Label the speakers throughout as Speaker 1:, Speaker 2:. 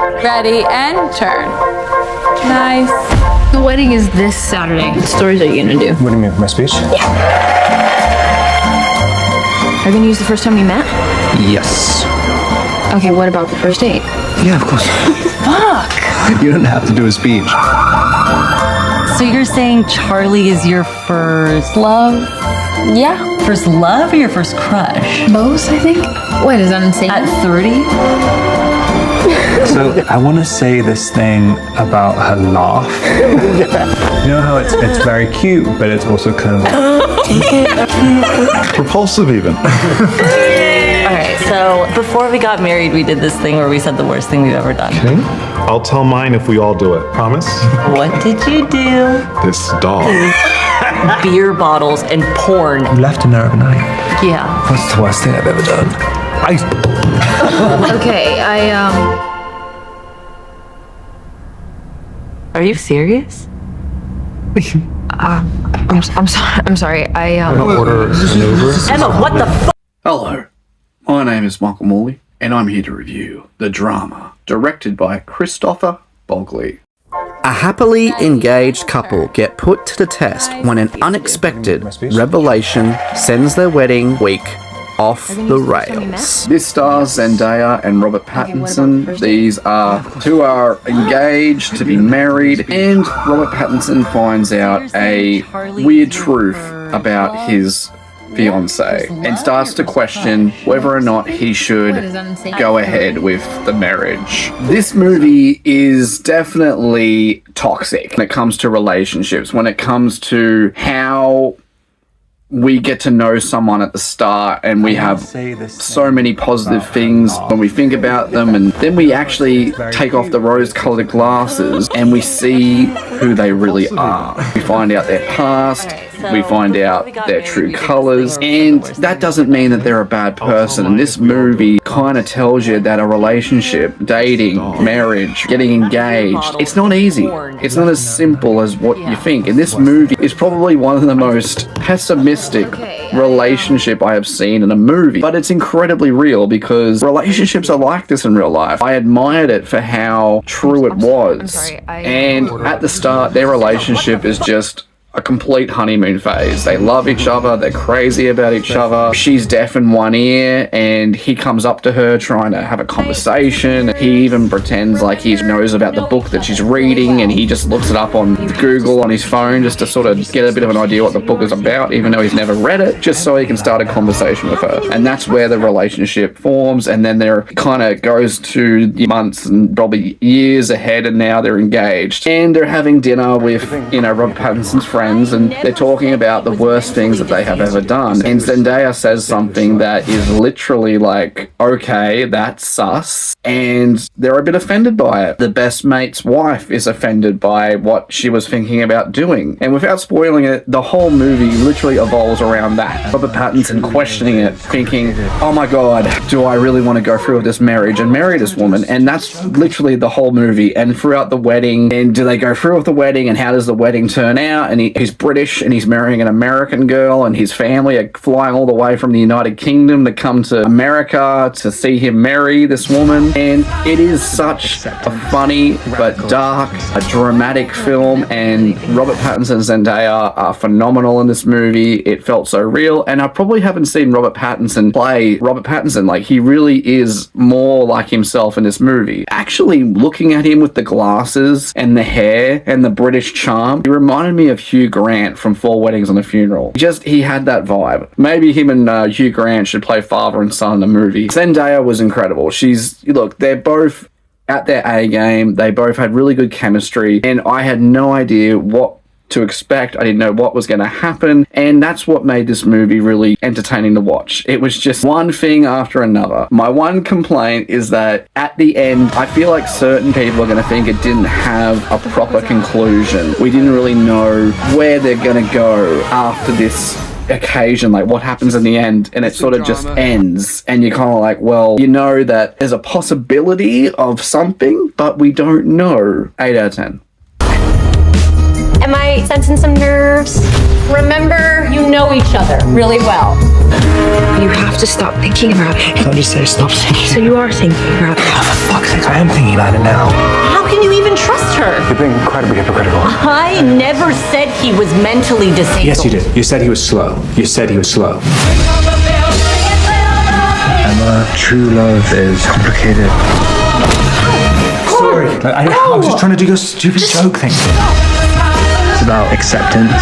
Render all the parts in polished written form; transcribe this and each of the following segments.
Speaker 1: Ready and turn. Nice.
Speaker 2: The wedding is this Saturday. What stories are you gonna do?
Speaker 3: What do you mean, my speech?
Speaker 2: Yeah. Are you gonna use the first time we met?
Speaker 3: Yes.
Speaker 2: Okay, what about the first date?
Speaker 3: Yeah, of course.
Speaker 2: Fuck!
Speaker 3: You don't have to do a speech.
Speaker 4: So you're saying Charlie is your first love?
Speaker 2: Yeah.
Speaker 4: First love or your first crush?
Speaker 2: Both, I think. Wait, is that insane?
Speaker 4: At 30?
Speaker 3: So I want to say this thing about her laugh. You know how it's very cute, but it's also kind of
Speaker 5: propulsive even.
Speaker 4: Alright, so before we got married, we did this thing where we said the worst thing we've ever done.
Speaker 5: Okay. I'll tell mine if we all do it. Promise?
Speaker 4: What did you do?
Speaker 5: This dog.
Speaker 4: Beer bottles and porn.
Speaker 3: You left a nerve night.
Speaker 4: Yeah.
Speaker 3: What's the worst thing I've ever done?
Speaker 2: Okay,
Speaker 4: Are you serious?
Speaker 2: I'm sorry.
Speaker 3: Order an Uber.
Speaker 4: Emma, what the fuck?
Speaker 6: Hello, my name is Michael Morley, and I'm here to review The Drama, directed by Christopher Bogley.
Speaker 7: A happily engaged couple get put to the test when an unexpected revelation sends their wedding week off the rails.
Speaker 6: This stars Zendaya and Robert Pattinson. These are two are engaged to be married, and Robert Pattinson finds out a weird truth about his fiance and starts to question whether or not he should go ahead with the marriage. This movie is definitely toxic when it comes to relationships, when it comes to how we get to know someone at the start and we have so many positive things when we think about them, and then we actually take off the rose-colored glasses and we see who they really are. We find out their past, we find out their true colors, and that doesn't mean that they're a bad person. And this movie kind of tells you that a relationship, dating, marriage, getting engaged, it's not easy. It's not as simple as what you think. And this movie is probably one of the most pessimistic relationship I have seen in a movie, but it's incredibly real because relationships are like this in real life. I admired it for how true it was. And at the start, their relationship is just a complete honeymoon phase. They love each other, they're crazy about each other. She's deaf in one ear and he comes up to her trying to have a conversation. He even pretends like he knows about the book that she's reading, and he just looks it up on Google on his phone just to sort of get a bit of an idea what the book is about, even though he's never read it, just so he can start a conversation with her. And that's where the relationship forms, and then there kind of goes to months and probably years ahead, and now they're engaged. And they're having dinner with, Robert Pattinson's friends, and they're talking about the worst things that they have ever done. And Zendaya says something that is literally like, okay, that's sus. And they're a bit offended by it. The best mate's wife is offended by what she was thinking about doing. And without spoiling it, the whole movie literally evolves around that. Robert Pattinson questioning it, thinking, oh my god, do I really want to go through with this marriage and marry this woman? And that's literally the whole movie. And throughout the wedding, and do they go through with the wedding, and how does the wedding turn out? And he's British and he's marrying an American girl, and his family are flying all the way from the United Kingdom to come to America to see him marry this woman. And it is such a funny but dark, a dramatic film, and Robert Pattinson and Zendaya are phenomenal in this movie. It felt so real, and I probably haven't seen Robert Pattinson play Robert Pattinson. Like, he really is more like himself in this movie. Actually, looking at him with the glasses and the hair and the British charm, he reminded me of Hugh Grant from 4 Weddings and a Funeral. He had that vibe. Maybe him and Hugh Grant should play father and son in the movie. Zendaya was incredible. They're both at their A game. They both had really good chemistry, and I had no idea what to expect. I didn't know what was going to happen, and that's what made this movie really entertaining to watch. It was just one thing after another. My one complaint is that at the end, I feel like certain people are going to think it didn't have a proper conclusion. We didn't really know where they're going to go after this occasion, like what happens in the end, and it sort of just ends, and you're kind of like, well, you know that there's a possibility of something, but we don't know. 8 out of 10.
Speaker 8: Am I sensing some nerves? Remember, you know each other really well.
Speaker 2: You have to stop thinking about it.
Speaker 3: I'll just say stop thinking.
Speaker 2: So you are thinking about it.
Speaker 3: For fuck's sake, I am thinking thinking about it now.
Speaker 4: How can you even trust her?
Speaker 3: You're being incredibly hypocritical.
Speaker 4: I never said he was mentally disabled.
Speaker 3: Yes, you did. You said he was slow. You said he was slow. Emma, true love is complicated. Sorry. I was just trying to do your stupid joke thing. It's about acceptance.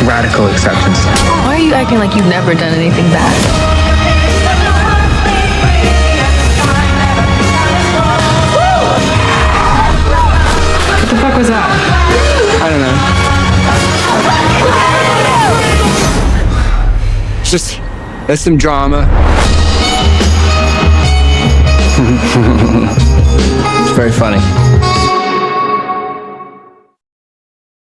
Speaker 3: Radical acceptance.
Speaker 2: Why are you acting like you've never done anything bad?
Speaker 1: What the fuck was that?
Speaker 9: I don't know. It's just, there's some drama. It's very funny.